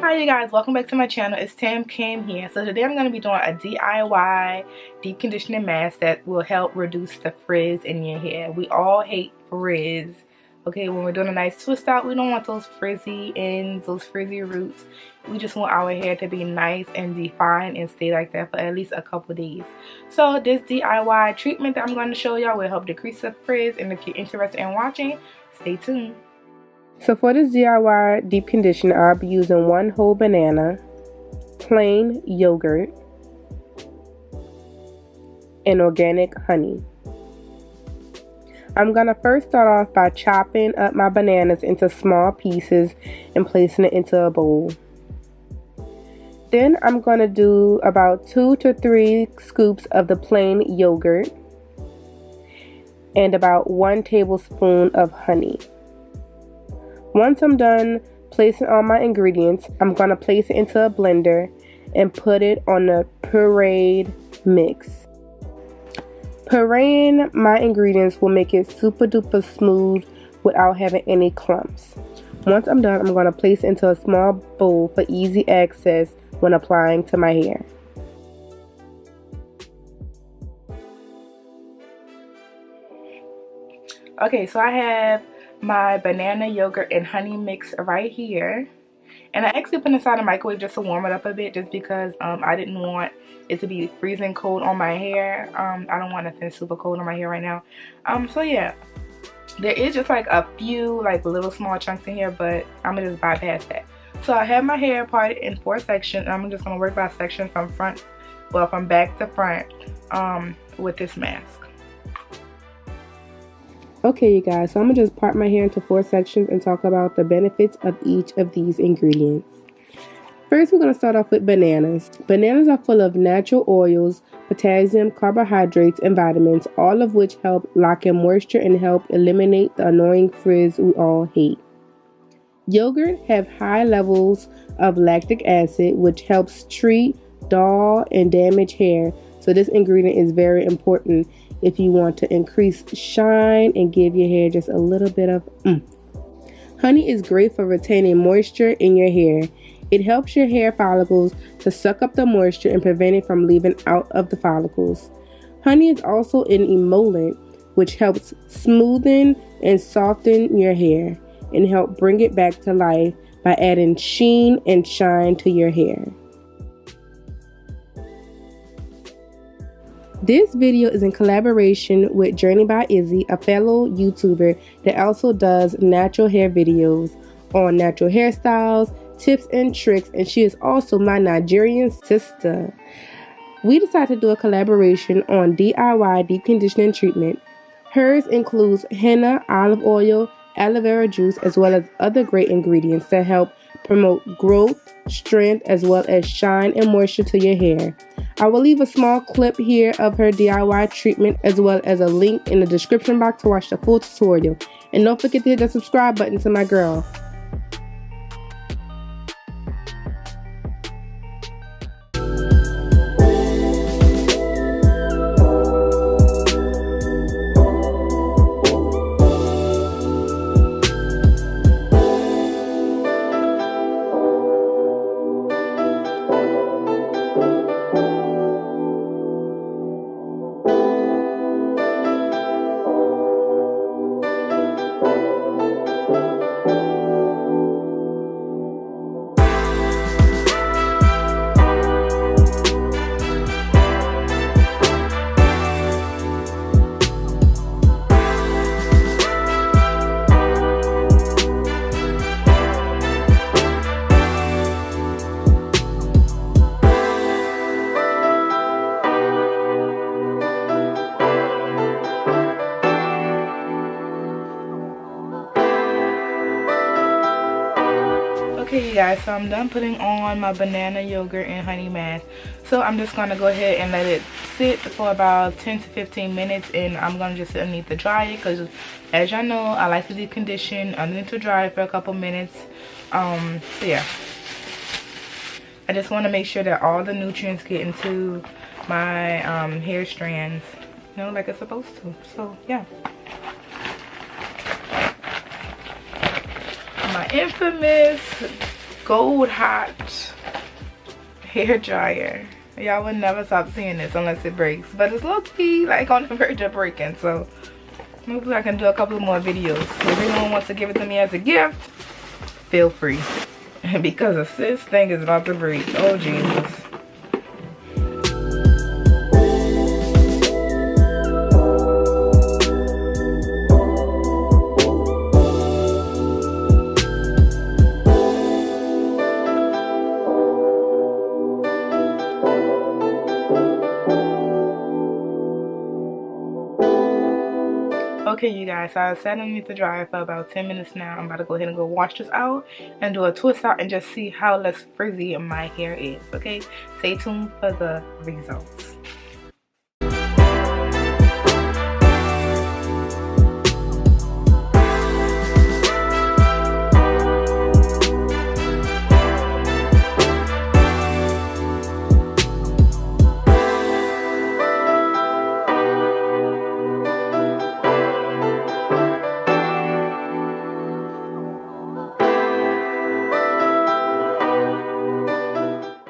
Hi you guys, welcome back to my channel. It's TamKam here. So today I'm going to be doing a DIY deep conditioning mask that will help reduce the frizz in your hair. We all hate frizz. Okay, when we're doing a nice twist out, we don't want those frizzy ends, those frizzy roots. We just want our hair to be nice and defined and stay like that for at least a couple days. So this DIY treatment that I'm going to show y'all will help decrease the frizz, and if you're interested in watching, stay tuned. So for this DIY deep conditioner, I'll be using 1 whole banana, plain yogurt, and organic honey. I'm going to first start off by chopping up my bananas into small pieces and placing it into a bowl. Then I'm going to do about 2 to 3 scoops of the plain yogurt and about 1 tablespoon of honey. Once I'm done placing all my ingredients, I'm going to place it into a blender and put it on the pureed mix. Pureeing my ingredients will make it super duper smooth without having any clumps. Once I'm done, I'm going to place it into a small bowl for easy access when applying to my hair. Okay, so I have my banana yogurt and honey mix right here, and I actually put it inside the microwave just to warm it up a bit, just because I didn't want it to be freezing cold on my hair. I don't want nothing super cold on my hair right now. So yeah, there is just like a few like little small chunks in here, but I'm gonna just bypass that. So I have my hair parted in 4 sections, and I'm just gonna work by section from back to front with this mask. Okay you guys, so I'm going to just part my hair into 4 sections and talk about the benefits of each of these ingredients. First, we're going to start off with bananas. Bananas are full of natural oils, potassium, carbohydrates, and vitamins, all of which help lock in moisture and help eliminate the annoying frizz we all hate. Yogurt have high levels of lactic acid, which helps treat dull and damaged hair, so this ingredient is very important if you want to increase shine and give your hair just a little bit of oomph. Honey is great for retaining moisture in your hair. It helps your hair follicles to suck up the moisture and prevent it from leaving out of the follicles. Honey is also an emollient, which helps smoothen and soften your hair and help bring it back to life by adding sheen and shine to your hair. This video is in collaboration with Journey by Izzy, a fellow YouTuber that also does natural hair videos on natural hairstyles, tips and tricks, and she is also my Nigerian sister. We decided to do a collaboration on DIY deep conditioning treatment. Hers includes henna, olive oil, aloe vera juice, as well as other great ingredients that help promote growth, strength, as well as shine and moisture to your hair. I will leave a small clip here of her DIY treatment, as well as a link in the description box to watch the full tutorial. And don't forget to hit the subscribe button to my girl. Okay you guys, so I'm done putting on my banana yogurt and honey mask. So I'm just going to go ahead and let it sit for about 10 to 15 minutes, and I'm going to just sit underneath to dry it, because as y'all know, I like to deep condition underneath to dry for a couple minutes. So yeah, I just want to make sure that all the nutrients get into my hair strands, you know, like it's supposed to. So yeah, my infamous gold hot hair dryer. Y'all would never stop seeing this unless it breaks, but it's low-key like on the verge of breaking, so hopefully I can do a couple more videos. So if anyone wants to give it to me as a gift, feel free. Because this thing is about to break. Oh Jesus. Okay, you guys, so I sat underneath the dryer for about 10 minutes now. I'm about to go ahead and go wash this out and do a twist out and just see how less frizzy my hair is. Okay, stay tuned for the results.